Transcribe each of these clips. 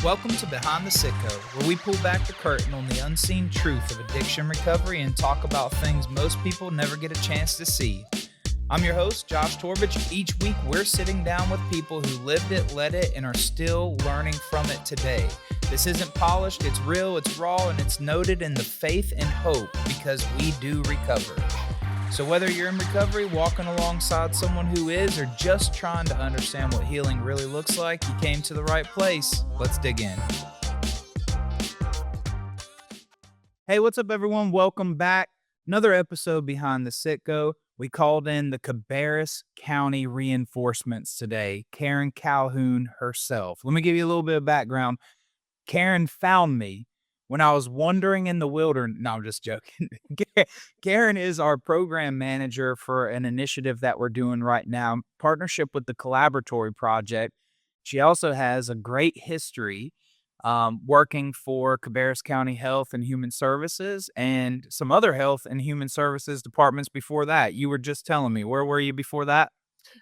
Welcome to Behind the Sitco, where we pull back the curtain on the unseen truth of addiction recovery and talk about things most people never get a chance to see. I'm your host, Josh Torbich. Each week, we're sitting down with people who lived it, led it, and are still learning from it today. This isn't polished, it's real, it's raw, and it's noted in the faith and hope because we do recover. So whether you're in recovery, walking alongside someone who is, or just trying to understand what healing really looks like, you came to the right place. Let's dig in. Hey, what's up, everyone? Welcome back. Another episode Behind the Sitco. We called in the Cabarrus County reinforcements today, Karen Calhoun herself. Let me give you a little bit of background. Karen found me when I was wandering in the wilderness. No, I'm just joking. Karen is our program manager for an initiative that we're doing right now, partnership with the Collaboratory Project. She also has a great history working for Cabarrus County Health and Human Services and some other health and human services departments before that. You were just telling me, where were you before that?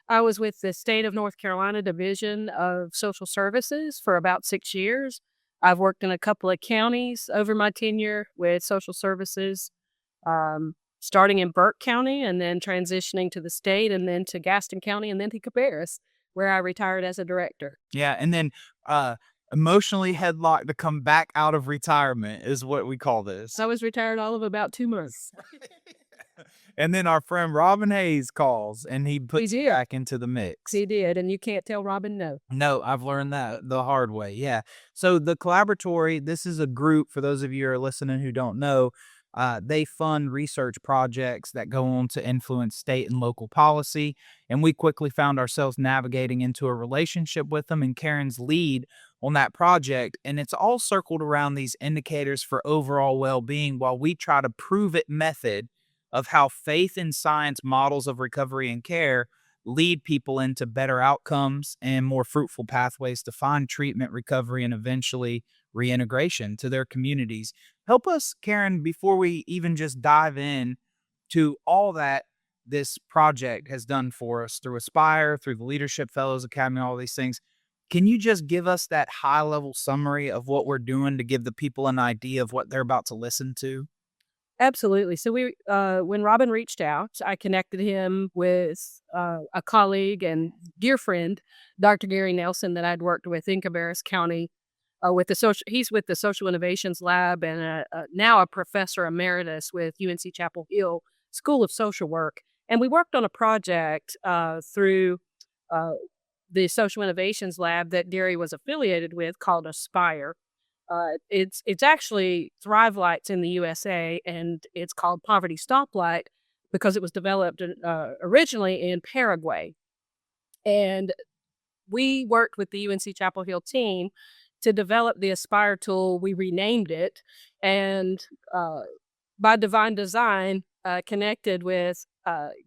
I was with the State of North Carolina Division of Social Services for about 6 years. I've worked in a couple of counties over my tenure with social services, starting in Burke County and then transitioning to the state and then to Gaston County and then to Cabarrus, where I retired as a director. Yeah, and then emotionally headlocked to come back out of retirement is what we call this. I was retired all of about 2 months. And then our friend Robin Hayes calls, and he puts you back into the mix. He did, and you can't tell Robin no. No, I've learned that the hard way, yeah. So the Collaboratory, this is a group, for those of you who are listening who don't know, they fund research projects that go on to influence state and local policy, and we quickly found ourselves navigating into a relationship with them and Karen's lead on that project, and it's all circled around these indicators for overall well-being while we try to prove it method of how faith and science models of recovery and care lead people into better outcomes and more fruitful pathways to find treatment, recovery, and eventually reintegration to their communities. Help us, Karen, before we even just dive in to all that this project has done for us through Aspire, through the Leadership Fellows Academy, all these things. Can you just give us that high-level summary of what we're doing to give the people an idea of what they're about to listen to? Absolutely. So when Robin reached out, I connected him with a colleague and dear friend, Dr. Gary Nelson, that I'd worked with in Cabarrus County. He's with the Social Innovations Lab and now a professor emeritus with UNC Chapel Hill School of Social Work. And we worked on a project through the Social Innovations Lab that Gary was affiliated with called Aspire. It's actually Thrive Lights in the USA, and it's called Poverty Stoplight because it was developed originally in Paraguay. And we worked with the UNC Chapel Hill team to develop the Aspire tool. We renamed it, and by divine design, connected with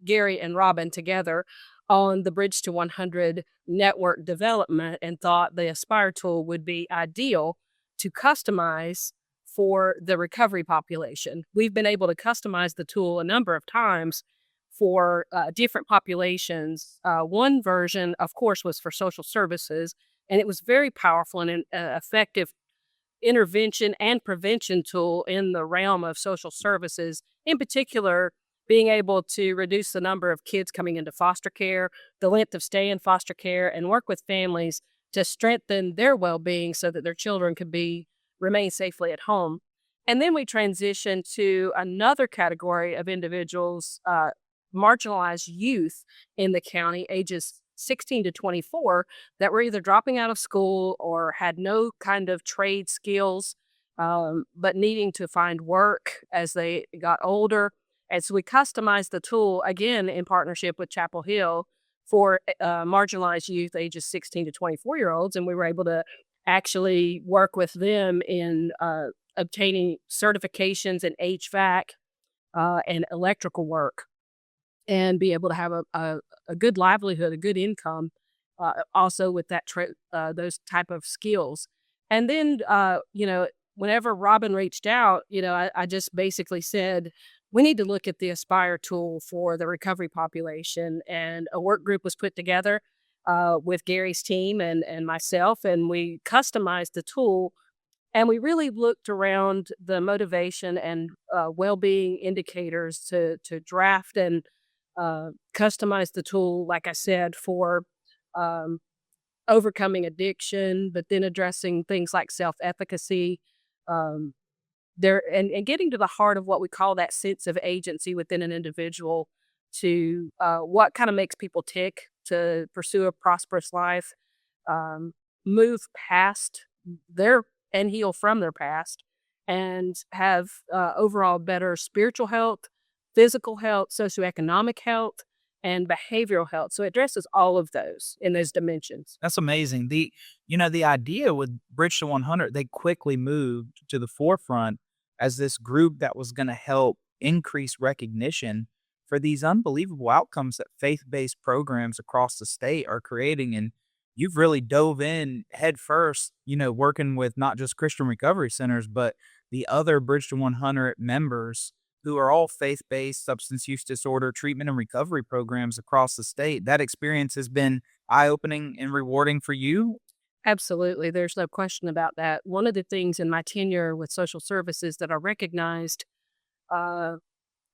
Gary and Robin together on the Bridge to 100 network development and thought the Aspire tool would be ideal to customize for the recovery population. We've been able to customize the tool a number of times for different populations. One version, of course, was for social services, and it was very powerful and an effective intervention and prevention tool in the realm of social services, in particular, being able to reduce the number of kids coming into foster care, the length of stay in foster care, and work with families to strengthen their well-being so that their children could remain safely at home. And then we transitioned to another category of individuals, marginalized youth in the county, ages 16 to 24, that were either dropping out of school or had no kind of trade skills, but needing to find work as they got older. And so we customized the tool, again, in partnership with Chapel Hill, for marginalized youth ages 16 to 24-year-olds. And we were able to actually work with them in obtaining certifications in HVAC and electrical work and be able to have a good livelihood, a good income, also with that those type of skills. And then, whenever Robin reached out, I just basically said, we need to look at the Aspire tool for the recovery population, and a work group was put together. with Gary's team and myself, and we customized the tool. And we really looked around the motivation and well-being indicators to draft and customize the tool, like I said, for um, overcoming addiction, but then addressing things like self-efficacy, um, and getting to the heart of what we call that sense of agency within an individual to what kind of makes people tick to pursue a prosperous life, um, move past their and heal from their past, and have overall better spiritual health, physical health, socioeconomic health, and behavioral health. So it addresses all of those in those dimensions. That's amazing. The idea with Bridge to 100, they quickly moved to the forefront as this group that was going to help increase recognition for these unbelievable outcomes that faith-based programs across the state are creating. And you've really dove in head first, working with not just Christian recovery centers, but the other Bridge to 100 members who are all faith-based substance use disorder treatment and recovery programs across the state. That experience has been eye-opening and rewarding for you? Absolutely. There's no question about that. One of the things in my tenure with social services that I recognized uh,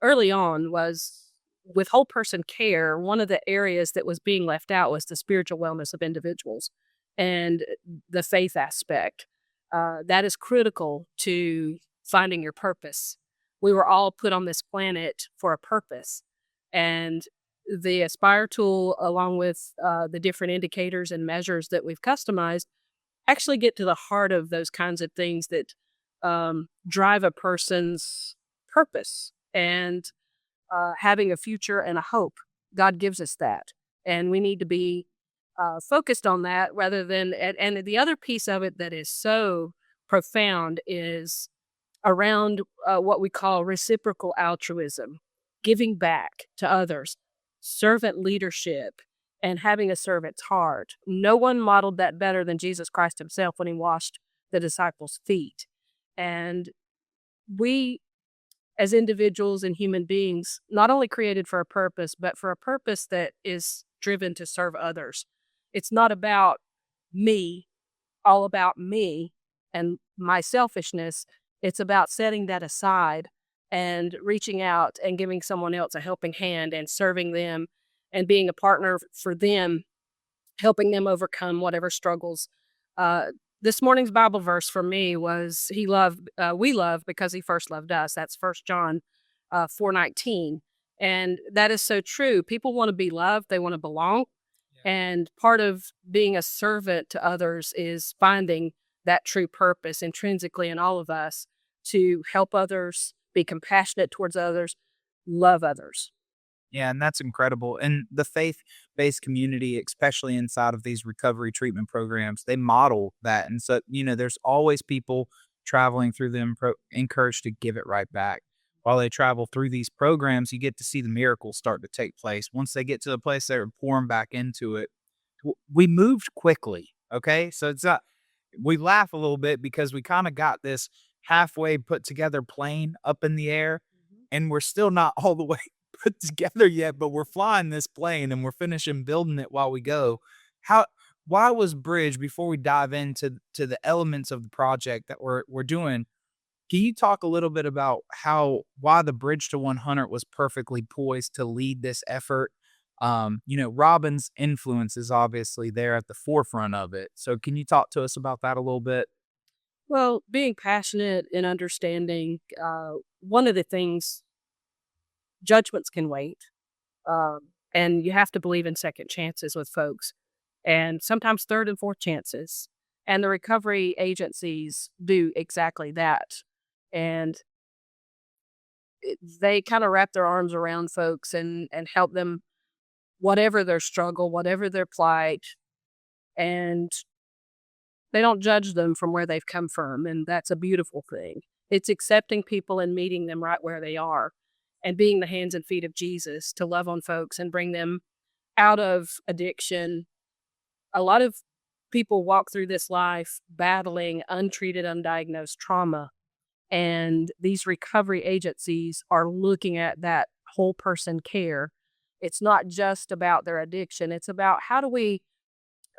early on was with whole person care, one of the areas that was being left out was the spiritual wellness of individuals and the faith aspect. That is critical to finding your purpose. We were all put on this planet for a purpose. And the Aspire tool, along with the different indicators and measures that we've customized, actually get to the heart of those kinds of things that drive a person's purpose and having a future and a hope. God gives us that. And we need to be focused on that rather than, and the other piece of it that is so profound is around what we call reciprocal altruism, giving back to others, servant leadership, and having a servant's heart. No one modeled that better than Jesus Christ himself when he washed the disciples' feet. And we, as individuals and human beings, not only created for a purpose, but for a purpose that is driven to serve others. It's not about me, all about me and my selfishness. It's about setting that aside and reaching out and giving someone else a helping hand and serving them and being a partner for them, helping them overcome whatever struggles. Uh, this morning's Bible verse for me was we love because he first loved us. That's 1 John 4:19. And that is so true. People want to be loved. They want to belong. And part of being a servant to others is finding that true purpose intrinsically in all of us to help others, be compassionate towards others, love others. Yeah, and that's incredible. And the faith-based community, especially inside of these recovery treatment programs, they model that. And so, there's always people traveling through them encouraged to give it right back. While they travel through these programs, you get to see the miracles start to take place. Once they get to the place, they're pouring back into it. We moved quickly. Okay. So it's not, we laugh a little bit because we kind of got this halfway put together plane up in the air and we're still not all the way put together yet, but we're flying this plane and we're finishing building it while we go. How why was Bridge before we dive into the elements of the project that we're doing? Can you talk a little bit about why the Bridge to 100 was perfectly poised to lead this effort? Robin's influence is obviously there at the forefront of it. So can you talk to us about that a little bit? Well, being passionate and understanding, one of the things, judgments can wait. And you have to believe in second chances with folks and sometimes third and fourth chances. And the recovery agencies do exactly that. And they kind of wrap their arms around folks and help them, whatever their struggle, whatever their plight. And they don't judge them from where they've come from. And that's a beautiful thing. It's accepting people and meeting them right where they are and being the hands and feet of Jesus to love on folks and bring them out of addiction. A lot of people walk through this life battling untreated, undiagnosed trauma. And these recovery agencies are looking at that whole person care. It's not just about their addiction. It's about how do we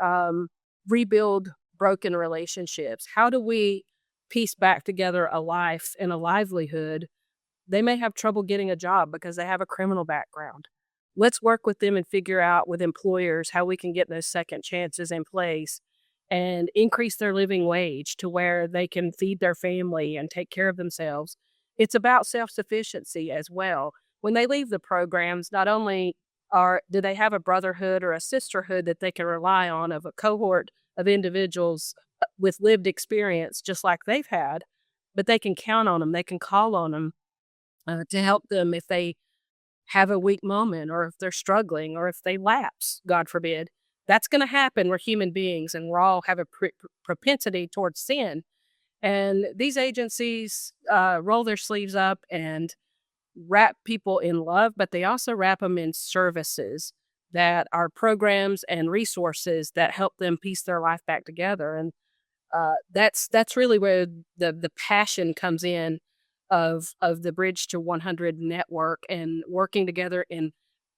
um, rebuild broken relationships? How do we piece back together a life and a livelihood? They may have trouble getting a job because they have a criminal background. Let's work with them and figure out with employers how we can get those second chances in place and increase their living wage to where they can feed their family and take care of themselves. It's about self-sufficiency as well. When they leave the programs, not only do they have a brotherhood or a sisterhood that they can rely on of a cohort of individuals with lived experience just like they've had, but they can count on them. They can call on them to help them if they have a weak moment or if they're struggling or if they lapse, God forbid. That's going to happen. We're human beings and we all have a propensity towards sin. And these agencies roll their sleeves up and wrap people in love, but they also wrap them in services that are programs and resources that help them piece their life back together. And that's really where the passion comes in of the Bridge to 100 network and working together. And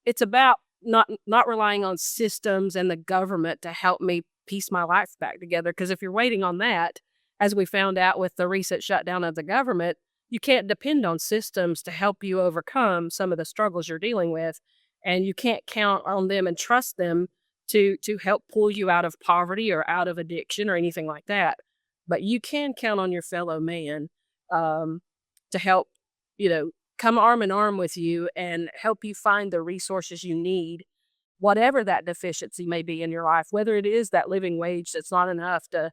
it's about not relying on systems and the government to help me piece my life back together. Because if you're waiting on that, as we found out with the recent shutdown of the government, you can't depend on systems to help you overcome some of the struggles you're dealing with, and you can't count on them and trust them to help pull you out of poverty or out of addiction or anything like that. But you can count on your fellow man um, to help, come arm in arm with you and help you find the resources you need, whatever that deficiency may be in your life, whether it is that living wage that's not enough to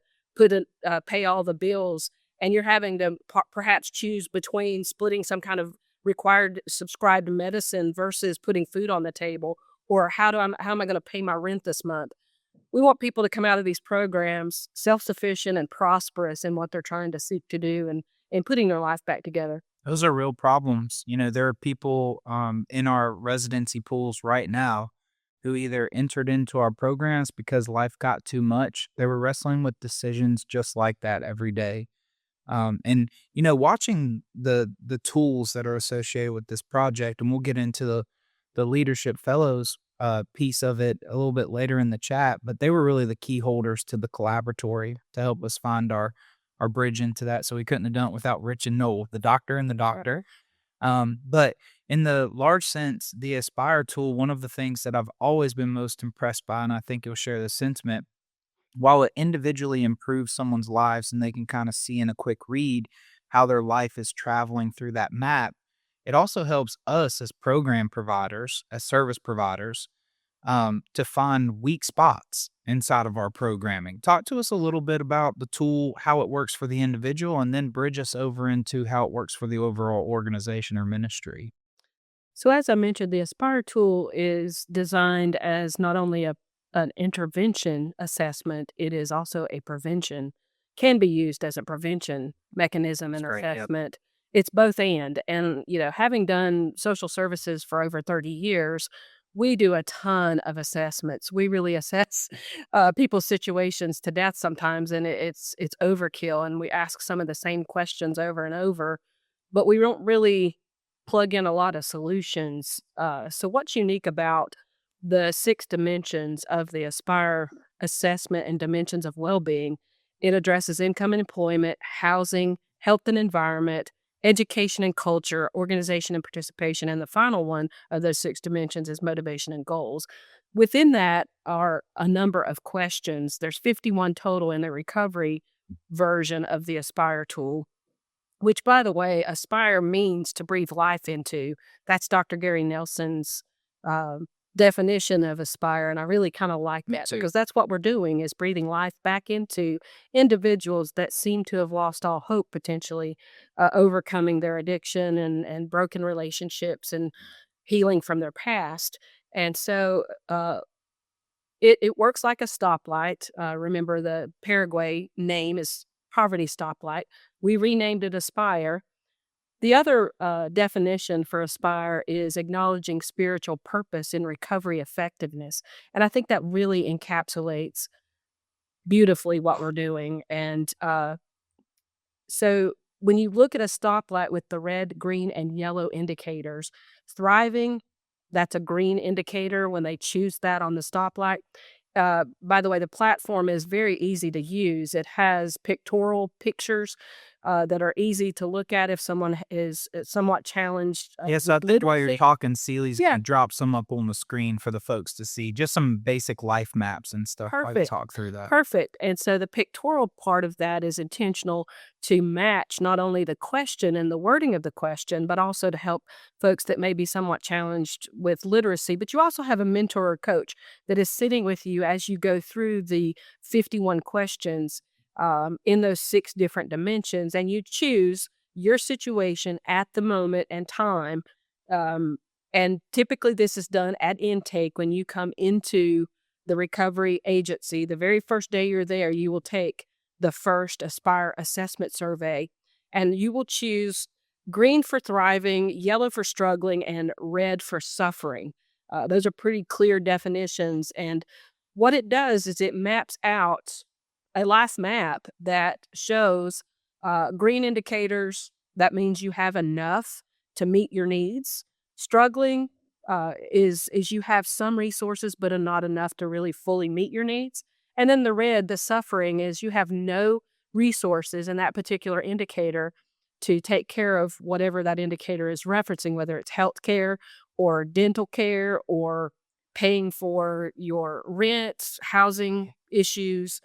pay all the bills, and you're having to perhaps choose between splitting some kind of required subscribed medicine versus putting food on the table, or how am I going to pay my rent this month? We want people to come out of these programs self-sufficient and prosperous in what they're trying to seek to do and putting their life back together. Those are real problems. There are people in our residency pools right now who either entered into our programs because life got too much. They were wrestling with decisions just like that every day. And watching the tools that are associated with this project, and we'll get into the leadership fellows piece of it a little bit later in the chat, but they were really the key holders to the collaboratory to help us find our bridge into that. So we couldn't have done it without Rich and Noel, the doctor and the Right. doctor. But in the large sense, the Aspire tool, one of the things that I've always been most impressed by, and I think you'll share the sentiment, while it individually improves someone's lives and they can kind of see in a quick read how their life is traveling through that map, it also helps us as program providers, as service providers, to find weak spots inside of our programming. Talk to us a little bit about the tool, how it works for the individual, and then bridge us over into how it works for the overall organization or ministry. So as I mentioned, the Aspire tool is designed as not only an intervention assessment, it is also a prevention, can be used as a prevention mechanism That's and great. Yep. assessment. It's both and, having done social services for over 30 years, we do a ton of assessments. We really assess people's situations to death sometimes, and it's overkill. And we ask some of the same questions over and over, but we don't really plug in a lot of solutions. So, what's unique about the six dimensions of the Aspire assessment and dimensions of well being? It addresses income and employment, housing, health and environment, education and culture, organization and participation. And the final one of those six dimensions is motivation and goals. Within that are a number of questions. There's 51 total in the recovery version of the Aspire tool, which, by the way, aspire means to breathe life into. That's Dr. Gary Nelson's definition of aspire, and I really kind of like Me that too. because that's what we're doing is breathing life back into individuals that seem to have lost all hope, potentially overcoming their addiction and broken relationships and healing from their past. And so it works like a stoplight. Remember, the Paraguay name is Poverty Stoplight. We renamed it Aspire. The other definition for Aspire is acknowledging spiritual purpose in recovery effectiveness. And I think that really encapsulates beautifully what we're doing. And so when you look at a stoplight with the red, green, and yellow indicators, thriving, that's a green indicator when they choose that on the stoplight. By the way, the platform is very easy to use. It has pictorial pictures that are easy to look at if someone is somewhat challenged Yes, with I think while you're literacy. talking, Seely's Yeah, gonna drop some up on the screen for the folks to see, just some basic life maps and stuff while you perfect. talk through that. Perfect. And so the pictorial part of that is intentional to match not only the question and the wording of the question, but also to help folks that may be somewhat challenged with literacy. But you also have a mentor or coach that is sitting with you as you go through the 51 questions in those 6 different dimensions, and you choose your situation at the moment and time. Um, and typically, this is done at intake when you come into the recovery agency. The very first day you're there, you will take the first Aspire assessment survey, and you will choose green for thriving, yellow for struggling, and red for suffering. Those are pretty clear definitions. And what it does is it maps out a life map that shows green indicators. That means you have enough to meet your needs. Struggling is you have some resources, but are not enough to really fully meet your needs. And then the red, the suffering, is you have no resources in that particular indicator to take care of whatever that indicator is referencing, whether it's health care or dental care or paying for your rent, housing issues,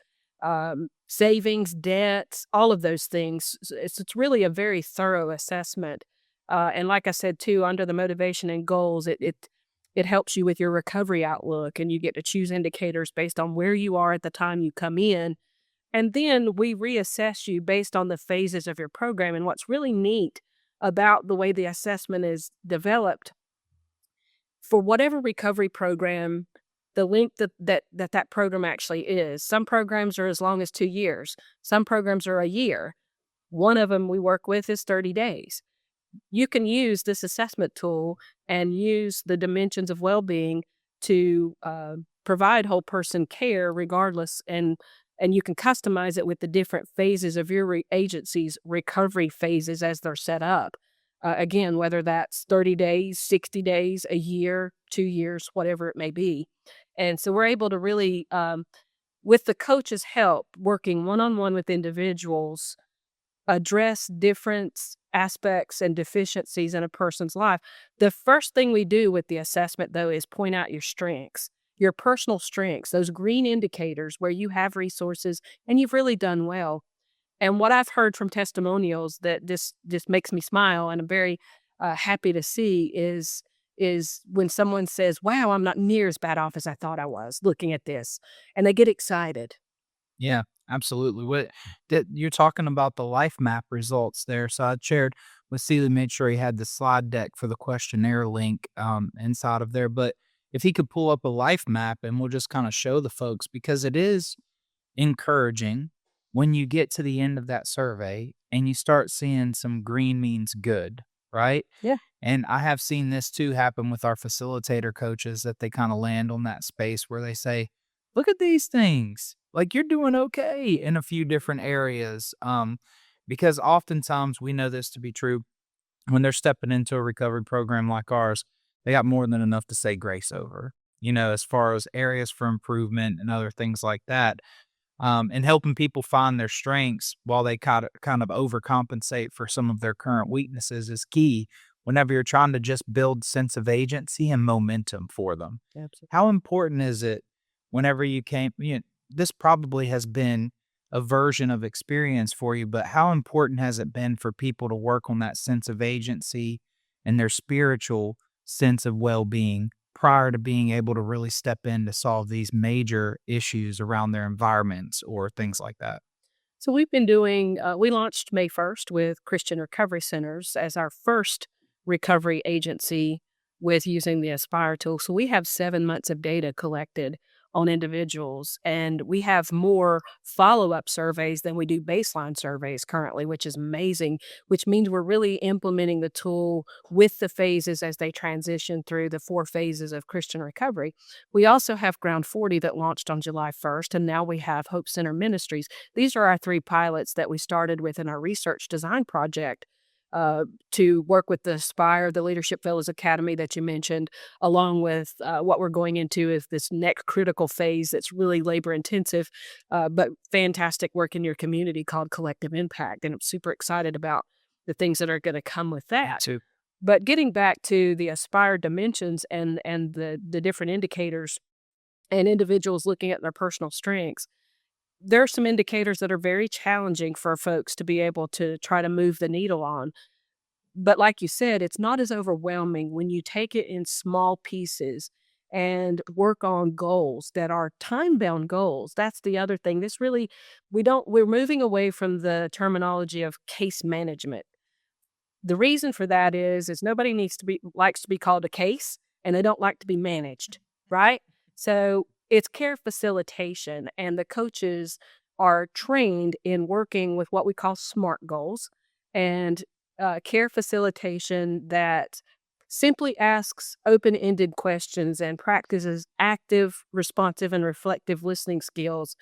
savings, debts, all of those things. It's really a very thorough assessment. And like I said too, under the motivation and goals, it helps you with your recovery outlook, and you get to choose indicators based on where you are at the time you come in. And then we reassess you based on the phases of your program. And what's really neat about the way the assessment is developed for whatever recovery program, the length that program actually is. Some programs are as long as 2 years. Some programs are a year. One of them we work with is 30 days. You can use this assessment tool and use the dimensions of well-being to provide whole person care regardless, and you can customize it with the different phases of your agency's recovery phases as they're set up. Again, whether that's 30 days, 60 days, a year, 2 years, whatever it may be. And so we're able to really, with the coach's help, working one-on-one with individuals, address different aspects and deficiencies in a person's life. The first thing we do with the assessment, though, is point out your strengths, your personal strengths, those green indicators where you have resources and you've really done well. And what I've heard from testimonials that just makes me smile and I'm very happy to see is when someone says, "Wow, I'm not near as bad off as I thought I was looking at this," and they get excited. Yeah, absolutely. What that you're talking about the life map results there. So I shared with Seeley, made sure he had the slide deck for the questionnaire link inside of there. But if he could pull up a life map and we'll just kind of show the folks because it is encouraging when you get to the end of that survey and you start seeing some green means good, right? Yeah. And I have seen this too happen with our facilitator coaches that they kind of land on that space where they say, look at these things. Like you're doing okay in a few different areas. Because oftentimes we know this to be true when they're stepping into a recovery program like ours, they got more than enough to say grace over, as far as areas for improvement and other things like that. And helping people find their strengths while they kind of overcompensate for some of their current weaknesses is key whenever you're trying to just build sense of agency and momentum for them. Absolutely. How important is it whenever you came, this probably has been a version of experience for you, but how important has it been for people to work on that sense of agency and their spiritual sense of well-being prior to being able to really step in to solve these major issues around their environments or things like that? So we've been doing, we launched May 1st with Christian Recovery Centers as our first recovery agency with using the Aspire tool. So we have 7 months of data collected on individuals, and we have more follow up surveys than we do baseline surveys currently, which is amazing, which means we're really implementing the tool with the phases as they transition through the 4 phases of Christian recovery. We also have Ground 40 that launched on July 1st, and now we have Hope Center Ministries. These are our 3 pilots that we started with in our research design project to work with the Aspire, the Leadership Fellows Academy that you mentioned, along with what we're going into is this next critical phase that's really labor intensive, but fantastic work in your community called Collective Impact. And I'm super excited about the things that are going to come with Me that. too. But getting back to the Aspire dimensions and the different indicators and individuals looking at their personal strengths, there are some indicators that are very challenging for folks to be able to try to move the needle on. But like you said, it's not as overwhelming when you take it in small pieces and work on goals that are time-bound goals. That's the other thing. This really, we're moving away from the terminology of case management. The reason for that is nobody likes to be called a case, and they don't like to be managed, right? So it's care facilitation, and the coaches are trained in working with what we call SMART goals and care facilitation that simply asks open-ended questions and practices active, responsive, and reflective listening skills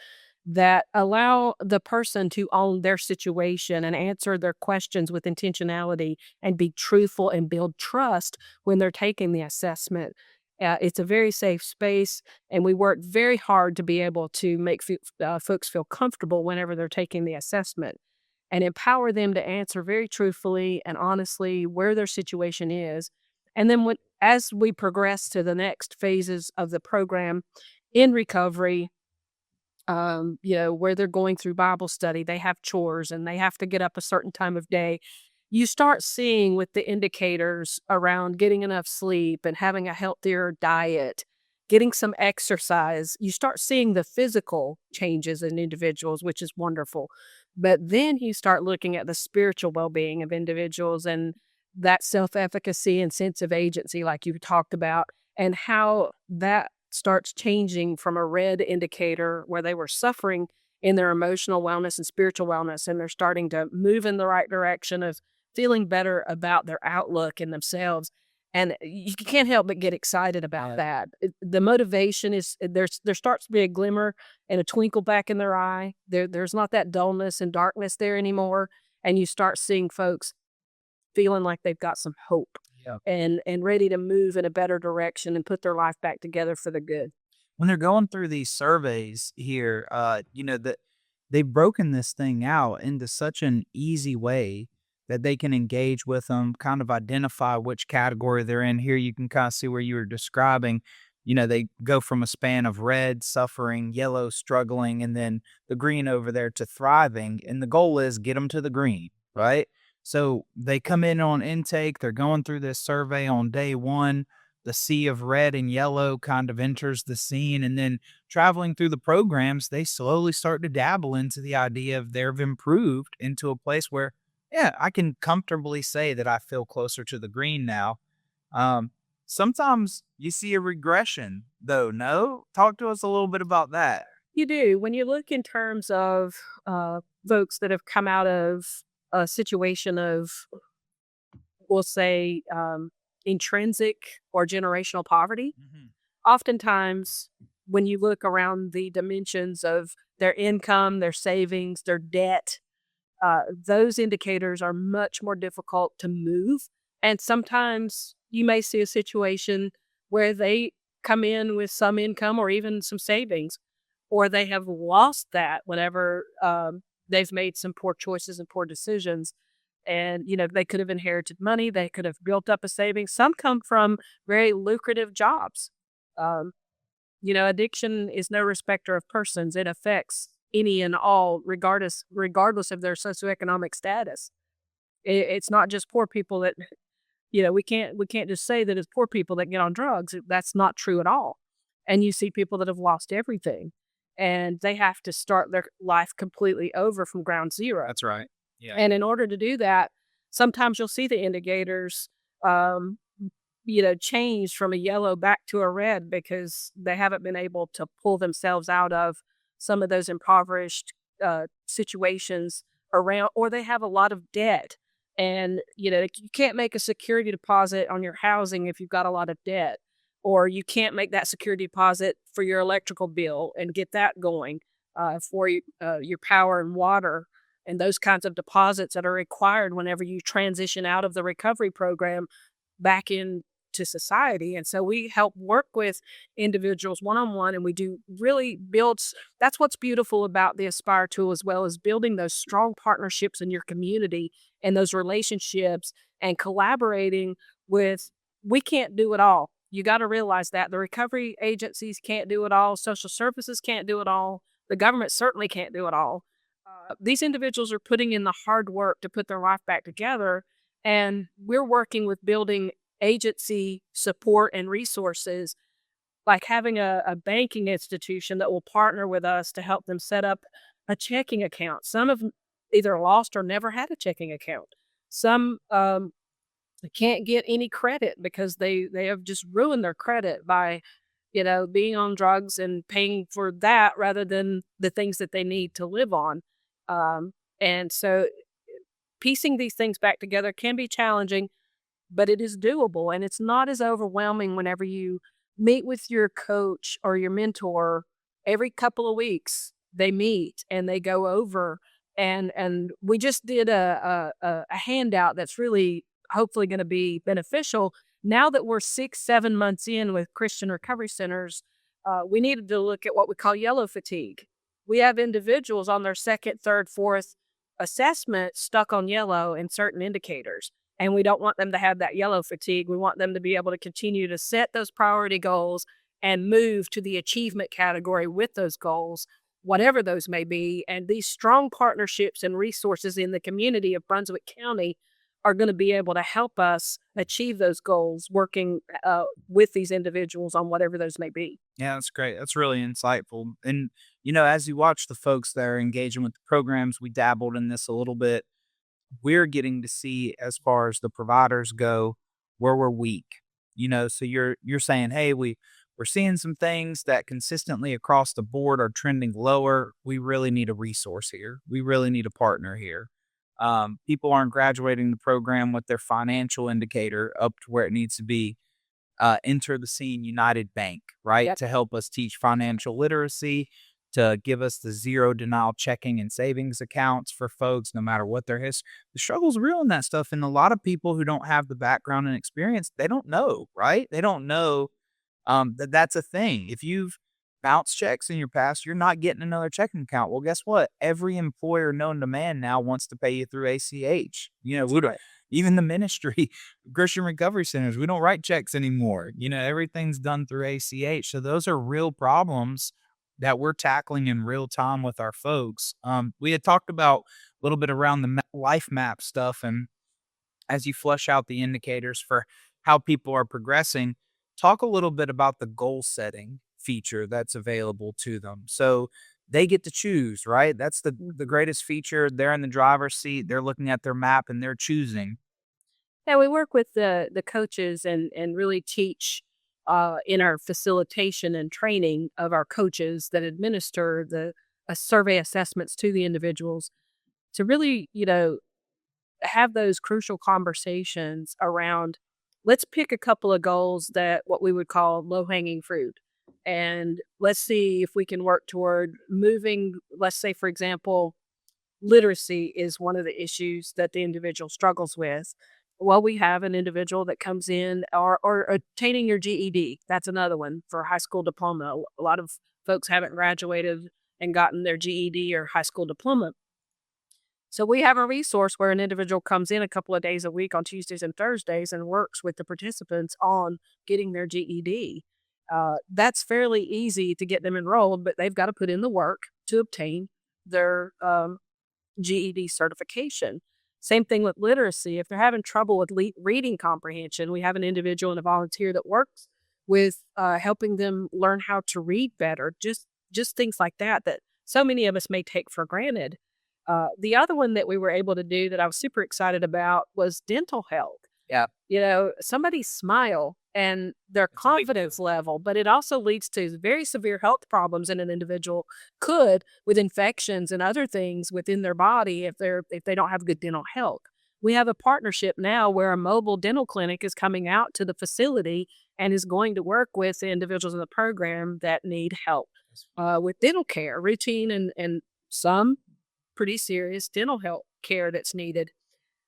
that allow the person to own their situation and answer their questions with intentionality and be truthful and build trust when they're taking the assessment. It's a very safe space, and we work very hard to be able to make folks feel comfortable whenever they're taking the assessment and empower them to answer very truthfully and honestly where their situation is. And then as we progress to the next phases of the program in recovery, where they're going through Bible study, they have chores and they have to get up a certain time of day. You start seeing with the indicators around getting enough sleep and having a healthier diet, getting some exercise, you start seeing the physical changes in individuals, which is wonderful. But then you start looking at the spiritual well being of individuals and that self efficacy and sense of agency, like you talked about, and how that starts changing from a red indicator where they were suffering in their emotional wellness and spiritual wellness, and they're starting to move in the right direction of feeling better about their outlook and themselves. And you can't help but get excited about Yeah. that. The motivation is there starts to be a glimmer and a twinkle back in their eye. There's not that dullness and darkness there anymore. And you start seeing folks feeling like they've got some hope Yeah. and ready to move in a better direction and put their life back together for the good. When they're going through these surveys here, that they've broken this thing out into such an easy way that they can engage with them, kind of identify which category they're in. Here, you can kind of see where you were describing. They go from a span of red, suffering, yellow, struggling, and then the green over there to thriving. And the goal is get them to the green, right? So they come in on intake, they're going through this survey on day one. The sea of red and yellow kind of enters the scene. And then traveling through the programs, they slowly start to dabble into the idea of they've improved into a place where, yeah, I can comfortably say that I feel closer to the green now. Um, Sometimes you see a regression, though. No, talk to us a little bit about that. You do. When you look in terms of folks that have come out of a situation of, we'll say, intrinsic or generational poverty, Mhm. oftentimes when you look around the dimensions of their income, their savings, their debt, those indicators are much more difficult to move. And sometimes you may see a situation where they come in with some income or even some savings, or they have lost that whenever they've made some poor choices and poor decisions. And, they could have inherited money, they could have built up a savings. Some come from very lucrative jobs. Um, Addiction is no respecter of persons. It affects any and all, regardless of their socioeconomic status. It's not just poor people that we can't just say that it's poor people that get on drugs. That's not true at all. And you see people that have lost everything, and they have to start their life completely over from ground zero. That's right. Yeah. And in order to do that, sometimes you'll see the indicators, um, change from a yellow back to a red because they haven't been able to pull themselves out of some of those impoverished situations around, or they have a lot of debt. And, you can't make a security deposit on your housing if you've got a lot of debt, or you can't make that security deposit for your electrical bill and get that going for your power and water and those kinds of deposits that are required whenever you transition out of the recovery program back into society. And so we help work with individuals one on one, and we do really build. That's what's beautiful about the Aspire tool, as well as building those strong partnerships in your community and those relationships and collaborating with. We can't do it all. You got to realize that the recovery agencies can't do it all. Social services can't do it all. The government certainly can't do it all. These individuals are putting in the hard work to put their life back together. And we're working with building agency support and resources, like having a banking institution that will partner with us to help them set up a checking account. Some have either lost or never had a checking account. Some can't get any credit because they have just ruined their credit by being on drugs and paying for that rather than the things that they need to live on. And so piecing these things back together can be challenging, but it is doable, and it's not as overwhelming whenever you meet with your coach or your mentor every couple of weeks. They meet and they go over, and we just did a handout that's really hopefully going to be beneficial. Now that we're 6-7 months in with Christian recovery centers, we needed to look at what we call yellow fatigue. We have individuals on their second, third, fourth assessment stuck on yellow in certain indicators. And we don't want them to have that yellow fatigue. We want them to be able to continue to set those priority goals and move to the achievement category with those goals, whatever those may be. And these strong partnerships and resources in the community of Brunswick County are going to be able to help us achieve those goals, working with these individuals on whatever those may be. Yeah, that's great. That's really insightful. And, as you watch the folks that are engaging with the programs, we dabbled in this a little bit. We're getting to see, as far as the providers go, where we're weak. So you're saying, hey, we're seeing some things that consistently across the board are trending lower. We really need a resource here. We really need a partner here. People aren't graduating the program with their financial indicator up to where it needs to be. Enter the scene United Bank, right? Yep. To help us teach financial literacy, to give us the zero denial checking and savings accounts for folks, no matter what their history. The struggle's real in that stuff. And a lot of people who don't have the background and experience, they don't know, right? They don't know that that's a thing. If you've bounced checks in your past, you're not getting another checking account. Well, guess what? Every employer known to man now wants to pay you through ACH. We don't, even the ministry, Christian recovery centers, we don't write checks anymore. Everything's done through ACH. So those are real problems that we're tackling in real time with our folks. We had talked about a little bit around the life map stuff, and as you flush out the indicators for how people are progressing, talk a little bit about the goal setting feature that's available to them. So they get to choose, right? That's the greatest feature. They're in the driver's seat. They're looking at their map and they're choosing. Yeah, we work with the coaches and really teach in our facilitation and training of our coaches that administer the survey assessments to the individuals to really, have those crucial conversations around. Let's pick a couple of goals that what we would call low hanging fruit. And let's see if we can work toward moving, let's say, for example, literacy is one of the issues that the individual struggles with. Well, we have an individual that comes in or obtaining your GED. That's another one for a high school diploma. A lot of folks haven't graduated and gotten their GED or high school diploma. So we have a resource where an individual comes in a couple of days a week on Tuesdays and Thursdays and works with the participants on getting their GED. That's fairly easy to get them enrolled, but they've got to put in the work to obtain their GED certification. Same thing with literacy. If they're having trouble with reading comprehension, we have an individual and a volunteer that works with helping them learn how to read better. Just things like that that so many of us may take for granted. The other one that we were able to do that I was super excited about was dental health. Yeah. Somebody's smile and their confidence level, but it also leads to very severe health problems in an individual could with infections and other things within their body if they don't have good dental health. We have a partnership now where a mobile dental clinic is coming out to the facility and is going to work with the individuals in the program that need help with dental care, routine and some pretty serious dental health care that's needed.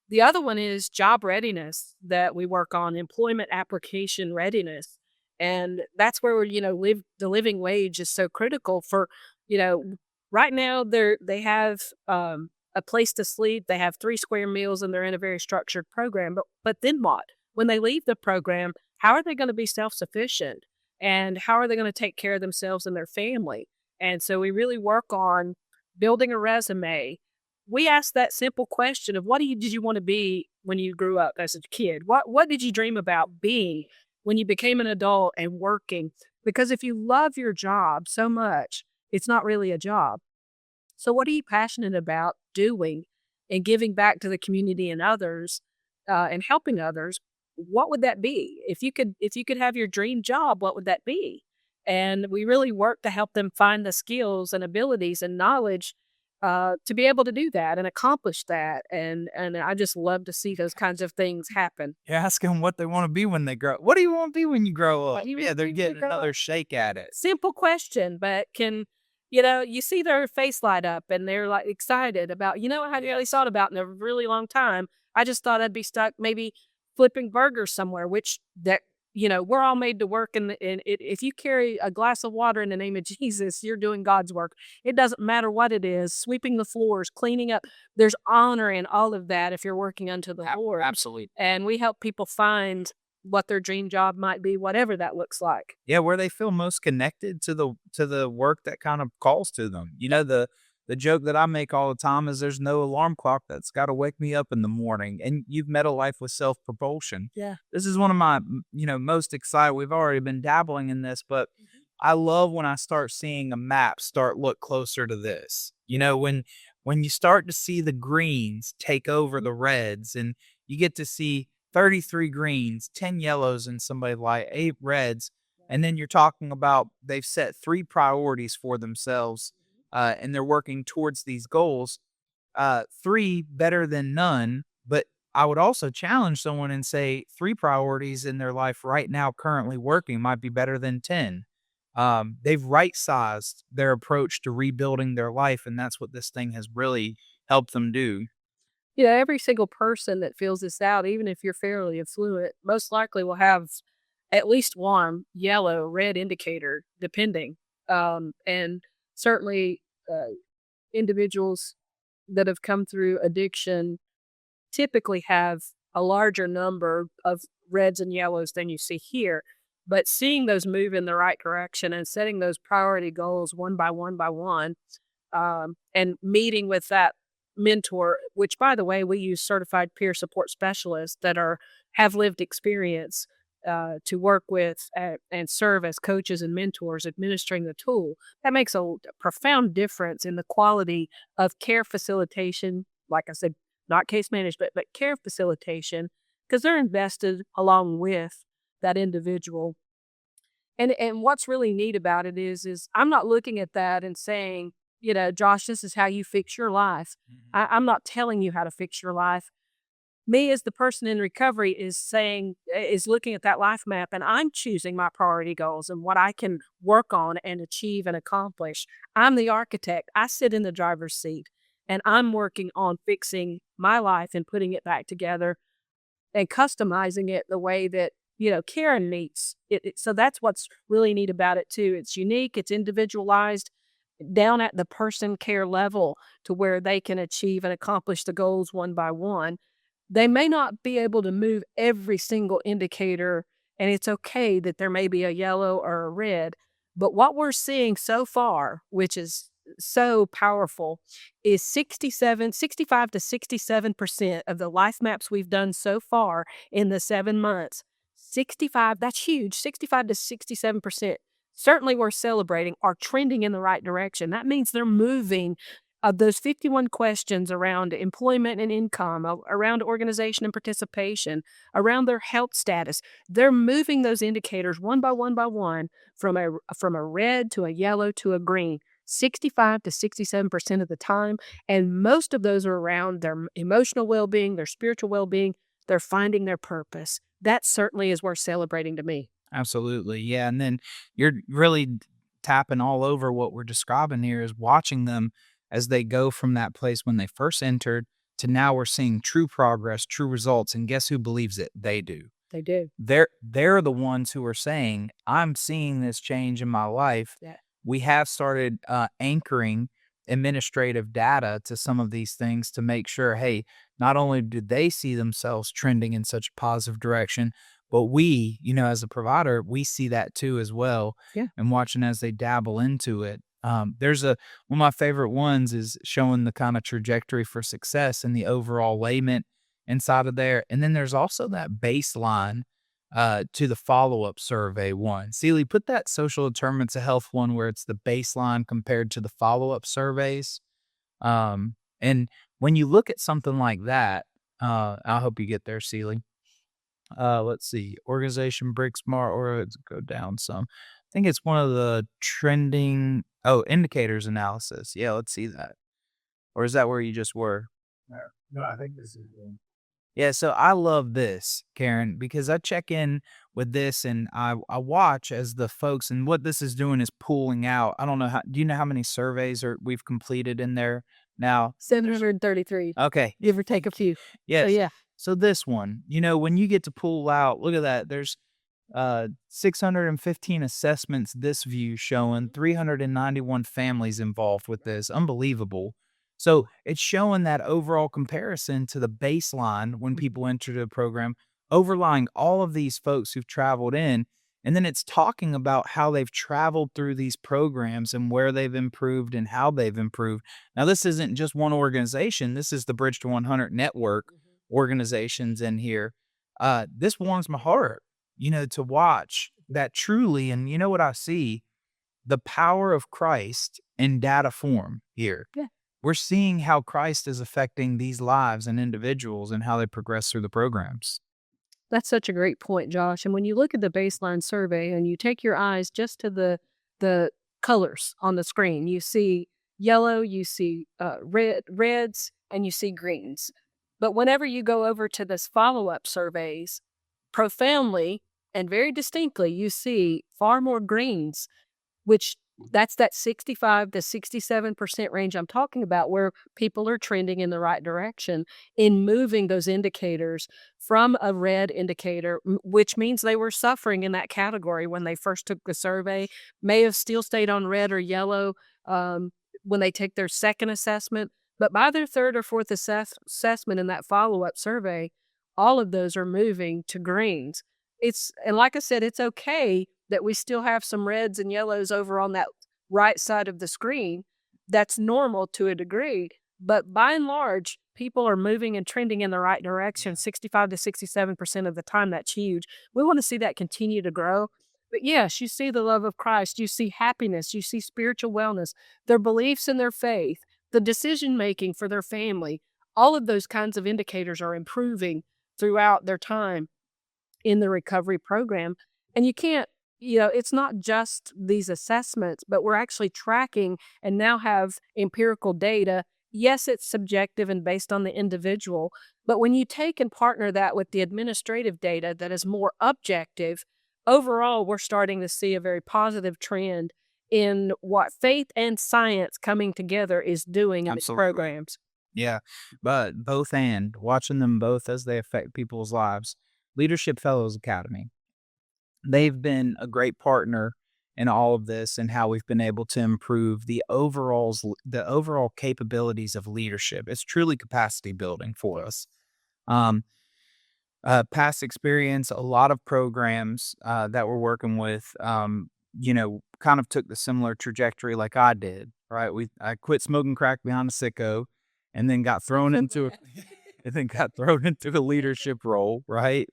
The other one is job readiness that we work on, employment application readiness. And that's where, the living wage is so critical for, you know, right now they have a place to sleep, they have 3 square meals, and they're in a very structured program. But then what? When they leave the program, how are they going to be self-sufficient? And how are they going to take care of themselves and their family? And so we really work on building a resume. We ask that simple question of did you want to be when you grew up as a kid? What did you dream about being when you became an adult and working? Because if you love your job so much, it's not really a job. So what are you passionate about doing and giving back to the community and others, and helping others? What would that be? If you could have your dream job, what would that be? And we really work to help them find the skills and abilities and knowledge, to be able to do that and accomplish that. And I just love to see those kinds of things happen. You ask them what they wanna be when they grow what do you wanna be when you grow What up? do you Yeah, want they're to do when you getting grow up? another shake at it. Simple question, but you see their face light up and they're like excited about, I hadn't really thought about in a really long time. I just thought I'd be stuck maybe flipping burgers somewhere, which we're all made to work. If you carry a glass of water in the name of Jesus, you're doing God's work. It doesn't matter what it is, sweeping the floors, cleaning up. There's honor in all of that if you're working unto the Lord. Absolutely. And we help people find what their dream job might be, whatever that looks like. Yeah, where they feel most connected to the work that kind of calls to them. The joke that I make all the time is there's no alarm clock that's gotta wake me up in the morning, and you've met a life with self-propulsion. Yeah. This is one of my, most excited we've already been dabbling in this, but I love when I start seeing a map start look closer to this. When you start to see the greens take over the reds and you get to see 33 greens, 10 yellows, and somebody like 8 reds. And then you're talking about they've set 3 priorities for themselves, and they're working towards these goals. 3 better than none. But I would also challenge someone and say 3 priorities in their life right now, currently working, might be better than 10. They've right sized their approach to rebuilding their life, and that's what this thing has really helped them do. Every single person that fills this out, even if you're fairly affluent, most likely will have at least one yellow, red indicator, depending. And certainly, individuals that have come through addiction typically have a larger number of reds and yellows than you see here. But seeing those move in the right direction and setting those priority goals one by one by one, and meeting with that mentor, which by the way, we use certified peer support specialists that have lived experience, to work with, and serve as coaches and mentors administering the tool. That makes a profound difference in the quality of care facilitation. Like I said, not case management, but care facilitation, because they're invested along with that individual. And what's really neat about it is I'm not looking at that and saying, Josh, this is how you fix your life. Mhm. I'm not telling you how to fix your life. Me as the person in recovery is looking at that life map, and I'm choosing my priority goals and what I can work on and achieve and accomplish. I'm the architect. I sit in the driver's seat and I'm working on fixing my life and putting it back together and customizing it the way that Karen needs it. So that's what's really neat about it too. It's unique, it's individualized down at the person care level to where they can achieve and accomplish the goals one by one. They may not be able to move every single indicator, and it's okay that there may be a yellow or a red. But what we're seeing so far, which is so powerful, is 65 to 67% of the life maps we've done so far in the 7 months. 65, that's huge. 65 to 67%. Certainly worth celebrating, are trending in the right direction. That means they're moving, of those 51 questions around employment and income, around organization and participation, around their health status. They're moving those indicators one by one from a red to a yellow to a green. 65 to 67% of the time. And most of those are around their emotional well being, their spiritual well being. They're finding their purpose. That certainly is worth celebrating to me. Absolutely. Yeah. And then you're really tapping all over what we're describing here is watching them. as they go from that place when they first entered to now we're seeing true progress, true results. And guess who believes it? They do. They do. They're the ones who are saying, "I'm seeing this change in my life." Yeah. We have started anchoring administrative data to some of these things to make sure, hey, not only do they see themselves trending in such a positive direction, but we, as a provider, we see that too as well. Yeah. And watching as they dabble into it. There's one of my favorite ones is showing the kind of trajectory for success and the overall layment inside of there. And then there's also that baseline to the follow-up survey one. Seely, put that social determinants of health one where it's the baseline compared to the follow-up surveys. And when you look at something like that, I hope you get there, Seely. Let's see, organization brick smart, or let's go down some. I think it's one of the trending. Oh, indicators analysis. Yeah, let's see that. Or is that where you just were? No, I think this is the Yeah, so I love this, Karen, because I check in with this and I watch as the folks and what this is doing is pulling out. I don't know how do you know how many surveys we've completed in there now? 733, Okay. give or take a few. So, Yes. yeah. So this one, when you get to pull out, look at that. There's 615 assessments this view showing 391 families involved with this. Unbelievable. So it's showing that overall comparison to the baseline when people enter the program, overlying all of these folks who've traveled in. And then it's talking about how they've traveled through these programs and where they've improved and how they've improved. Now, this isn't just one organization. This is the Bridge to 100 network organizations in here. This warms my heart to watch that truly. And you know what I see? The power of Christ in data form here. Yeah. We're seeing how Christ is affecting these lives and individuals and how they progress through the programs. That's such a great point, Josh. And when you look at the baseline survey and you take your eyes just to the colors on the screen, you see yellow, you see reds, and you see greens. But whenever you go over to this follow-up surveys, profoundly and very distinctly, you see far more greens, which that's that 65 to 67% range I'm talking about, where people are trending in the right direction in moving those indicators from a red indicator, which means they were suffering in that category when they first took the survey, may have still stayed on red or yellow when they take their second assessment. But by their third or fourth assessment in that follow-up survey, all of those are moving to greens. And like I said, it's okay that we still have some reds and yellows over on that right side of the screen. That's normal to a degree. But by and large, people are moving and trending in the right direction 65 to 67% of the time. That's huge. We want to see that continue to grow. But yes, you see the love of Christ, you see happiness, you see spiritual wellness, their beliefs in their faith, the decision making for their family. All of those kinds of indicators are improving throughout their time in the recovery program. And you can't, it's not just these assessments, but we're actually tracking and now have empirical data. Yes, it's subjective and based on the individual, but when you take and partner that with the administrative data that is more objective, overall, we're starting to see a very positive trend in what faith and science coming together is doing in these Absolutely. programs. Yeah, but both and watching them both as they affect people's lives. Leadership Fellows Academy. They've been a great partner in all of this and how we've been able to improve the overall capabilities of leadership. It's truly capacity building for us. Um, Past experience, a lot of programs that we're working with, kind of took the similar trajectory like I did. Right, I quit smoking crack behind a sicko, and then got thrown into and then got thrown into a leadership role, right?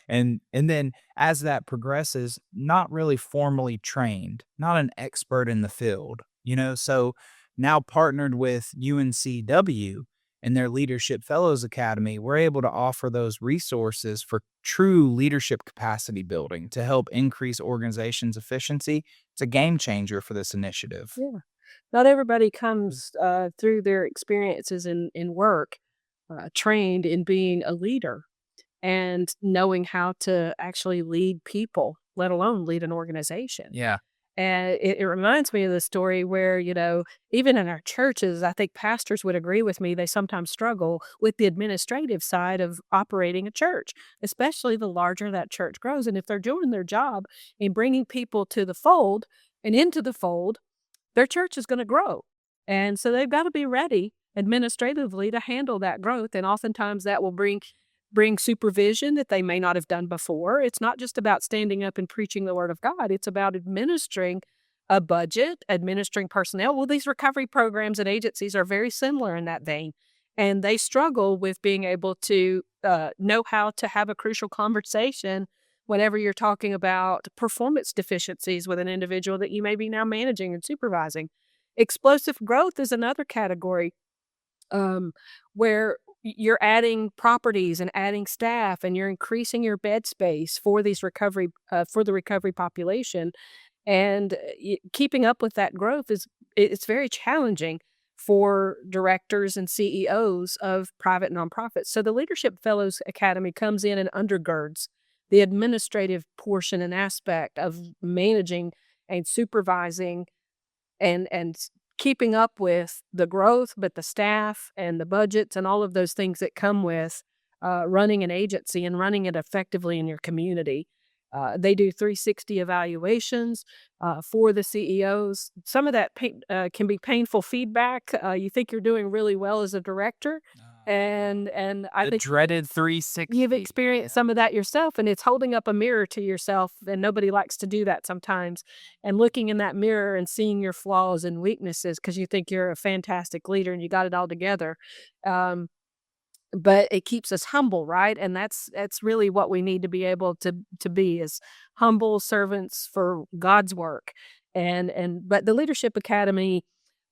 And then as that progresses, not really formally trained, not an expert in the field, So now partnered with UNCW and their Leadership Fellows Academy, we're able to offer those resources for true leadership capacity building to help increase organizations' efficiency. It's a game changer for this initiative. Yeah. Not everybody comes through their experiences in work trained in being a leader and knowing how to actually lead people, let alone lead an organization. Yeah. And it reminds me of the story where, even in our churches, I think pastors would agree with me, they sometimes struggle with the administrative side of operating a church, especially the larger that church grows. And if they're doing their job in bringing people to the fold and into the fold, their church is going to grow. And so they've got to be ready administratively to handle that growth. And oftentimes that will bring supervision that they may not have done before. It's not just about standing up and preaching the word of God. It's about administering a budget, administering personnel. Well, these recovery programs and agencies are very similar in that vein. And they struggle with being able to know how to have a crucial conversation whenever you're talking about performance deficiencies with an individual that you may be now managing and supervising. Explosive growth is another category, where you're adding properties and adding staff and you're increasing your bed space for these recovery for the recovery population, and keeping up with that growth it's very challenging for directors and CEOs of private nonprofits. So the Leadership Fellows Academy comes in and undergirds the administrative portion and aspect of managing and supervising and keeping up with the growth, but the staff and the budgets and all of those things that come with running an agency and running it effectively in your community. They do 360 evaluations for the CEOs. Some of that can be painful feedback. You think you're doing really well as a director, and I The think dreaded 360. you've experienced some of that yourself, and it's holding up a mirror to yourself, and nobody likes to do that sometimes, and looking in that mirror and seeing your flaws and weaknesses because you think you're a fantastic leader and you got it all together. Um, but it keeps us humble, right? And that's really what we need to be able to be, is humble servants for God's work. But the Leadership Academy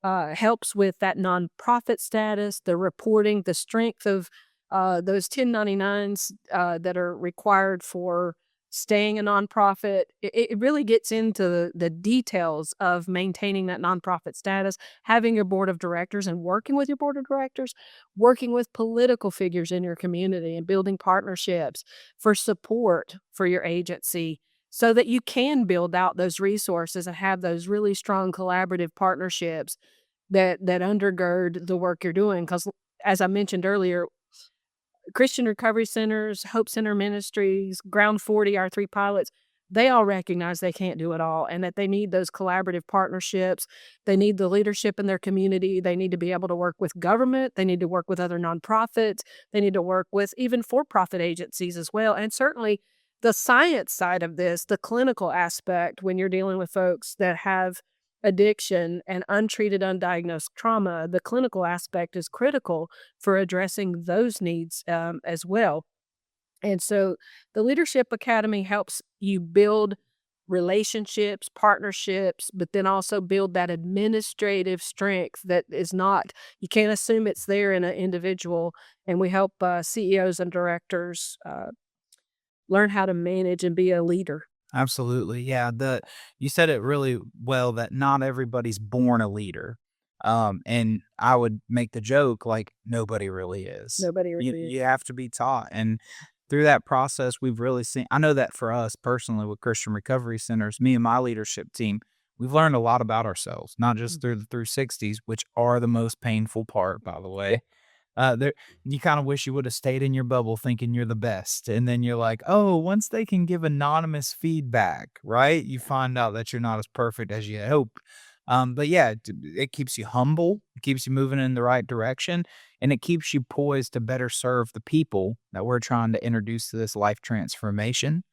helps with that nonprofit status, the reporting, the strength of those 1099s that are required for staying a nonprofit. It really gets into the details of maintaining that nonprofit status, having your board of directors and working with your board of directors, working with political figures in your community and building partnerships for support for your agency so that you can build out those resources and have those really strong collaborative partnerships that undergird the work you're doing. Because as I mentioned earlier, Christian Recovery Centers, Hope Center Ministries, Ground 40, our 3 pilots, they all recognize they can't do it all and that they need those collaborative partnerships. They need the leadership in their community. They need to be able to work with government. They need to work with other nonprofits. They need to work with even for-profit agencies as well. And certainly the science side of this, the clinical aspect, when you're dealing with folks that have addiction and untreated, undiagnosed trauma, the clinical aspect is critical for addressing those needs as well. And so the Leadership Academy helps you build relationships, partnerships, but then also build that administrative strength that is not, you can't assume it's there in an individual. And we help CEOs and directors learn how to manage and be a leader. Absolutely. Yeah. You said it really well that not everybody's born a leader. And I would make the joke like nobody really is. Nobody You really is. you have to be taught. And through that process, we've really seen, I know that for us personally with Christian Recovery Centers, me and my leadership team, we've learned a lot about ourselves, not just through the through 60s, which are the most painful part, by the way. There, you kind of wish you would have stayed in your bubble thinking you're the best, and then you're like, oh, once they can give anonymous feedback, right? You find out that you're not as perfect as you hope. But yeah, it keeps you humble, it keeps you moving in the right direction, and it keeps you poised to better serve the people that we're trying to introduce to this life transformation.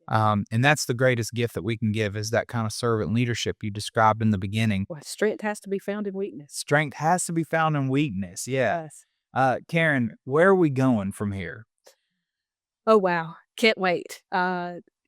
And that's the greatest gift that we can give is that kind of servant leadership you described in the beginning. Well, strength has to be found in weakness. Strength has to be found in weakness. Yeah. Yes. Karen, where are we going from here? Oh, wow. Can't wait.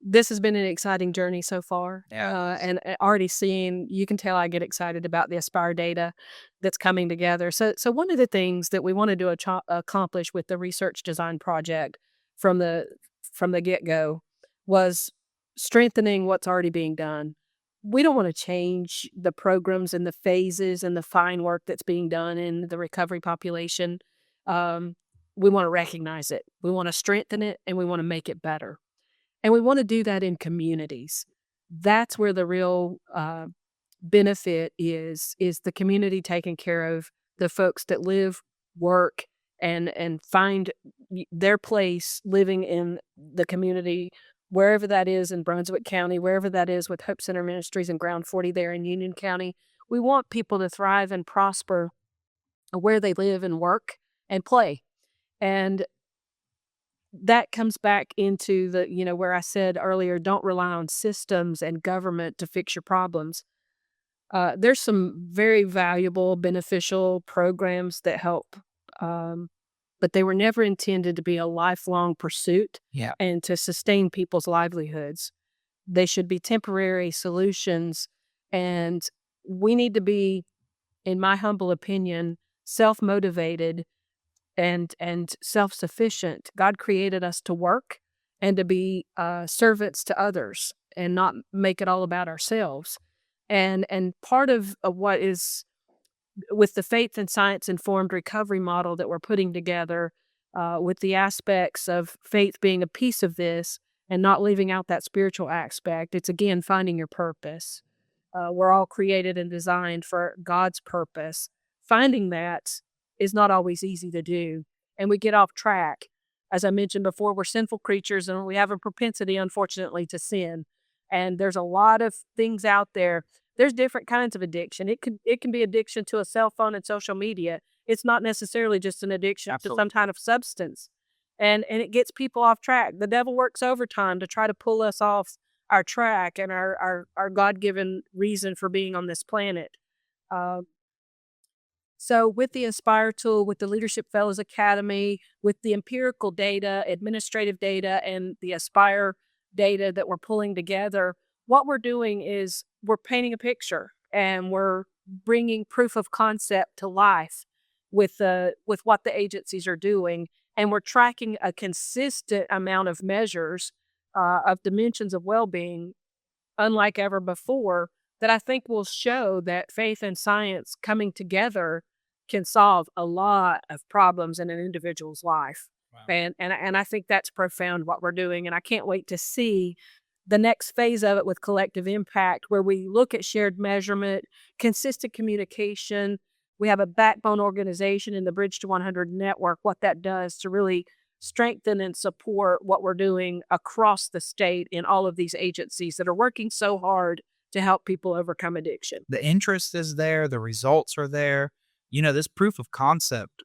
This has been an exciting journey so far. Yeah. And already seeing, you can tell I get excited about the Aspire data that's coming together. So one of the things that we wanted to accomplish with the research design project from the get-go was strengthening what's already being done. We don't want to change the programs and the phases and the fine work that's being done in the recovery population. Um, we want to recognize it. We want to strengthen it and we want to make it better. And we want to do that in communities. That's where the real benefit is the community taking care of the folks that live, work, and find their place living in the community, wherever that is in Brunswick County, wherever that is with Hope Center Ministries and Ground 40 there in Union County. We want people to thrive and prosper where they live and work and play. And that comes back into the, where I said earlier, don't rely on systems and government to fix your problems. There's some very valuable, beneficial programs that help, um, but they were never intended to be a lifelong pursuit Yeah. and to sustain people's livelihoods. They should be temporary solutions, and we need to be, in my humble opinion, self-motivated and self-sufficient. God created us to work and to be servants to others and not make it all about ourselves. And part of what is with the faith and science informed recovery model that we're putting together, with the aspects of faith being a piece of this and not leaving out that spiritual aspect, it's again finding your purpose. We're all created and designed for God's purpose. Finding that is not always easy to do, and we get off track. As I mentioned before, we're sinful creatures and we have a propensity, unfortunately, to sin. And there's a lot of things out there. There's different kinds of addiction. It can be addiction to a cell phone and social media. It's not necessarily just an addiction to Absolutely. some kind of substance. And it gets people off track. The devil works overtime to try to pull us off our track and our God-given reason for being on this planet. Uh, so with the Inspire tool, with the Leadership Fellows Academy, with the empirical data, administrative data, and the Aspire data that we're pulling together, what we're doing is we're painting a picture and we're bringing proof of concept to life with what the agencies are doing, and we're tracking a consistent amount of measures of dimensions of well-being unlike ever before, that I think will show that faith and science coming together can solve a lot of problems in an individual's life. Wow. And I think that's profound what we're doing. And I can't wait to see the next phase of it with collective impact, where we look at shared measurement, consistent communication. We have a backbone organization in the Bridge to 100 network, what that does to really strengthen and support what we're doing across the state in all of these agencies that are working so hard to help people overcome addiction. The interest is there, the results are there. This proof of concept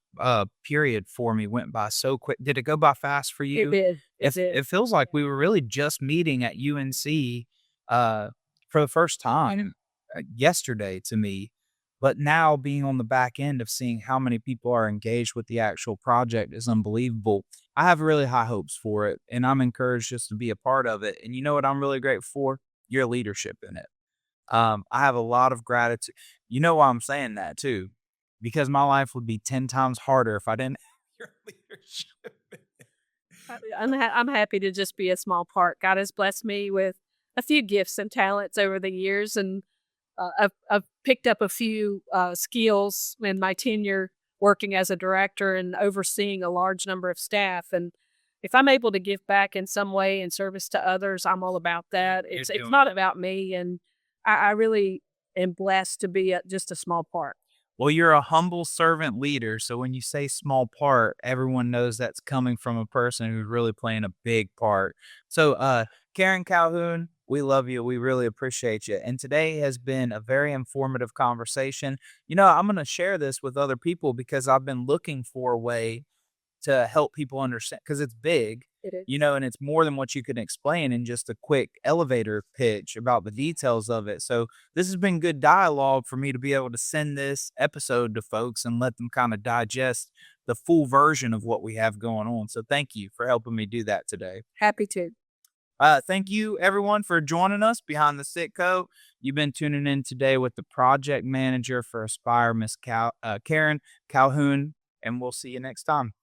period for me went by so quick. Did it go by fast for It you? did. It If did. it feels like we were really just meeting at UNC uh, for the first time yesterday to me, but now being on the back end of seeing how many people are engaged with the actual project is unbelievable. I have really high hopes for it, and I'm encouraged just to be a part of it. And you know what I'm really grateful for? Your leadership in it. I have a lot of gratitude. You know why I'm saying that too? Because my life would be 10 times harder if I didn't have your leadership. I'm happy to just be a small part. God has blessed me with a few gifts and talents over the years, and I've picked up a few skills in my tenure working as a director and overseeing a large number of staff. And if I'm able to give back in some way in service to others, I'm all about that. You're It's doing not about me, and I really am blessed to be just a small part. Well, you're a humble servant leader. So when you say small part, everyone knows that's coming from a person who's really playing a big part. So, Karen Calhoun, we love you. We really appreciate you. And today has been a very informative conversation. I'm going to share this with other people because I've been looking for a way to help people understand because it's big, It is. and it's more than what you can explain in just a quick elevator pitch about the details of it. So this has been good dialogue for me to be able to send this episode to folks and let them kind of digest the full version of what we have going on. So thank you for helping me do that today. Happy to. Thank you everyone for joining us behind the Sitco. You've been tuning in today with the project manager for Aspire, Miss Karen Calhoun, and we'll see you next time.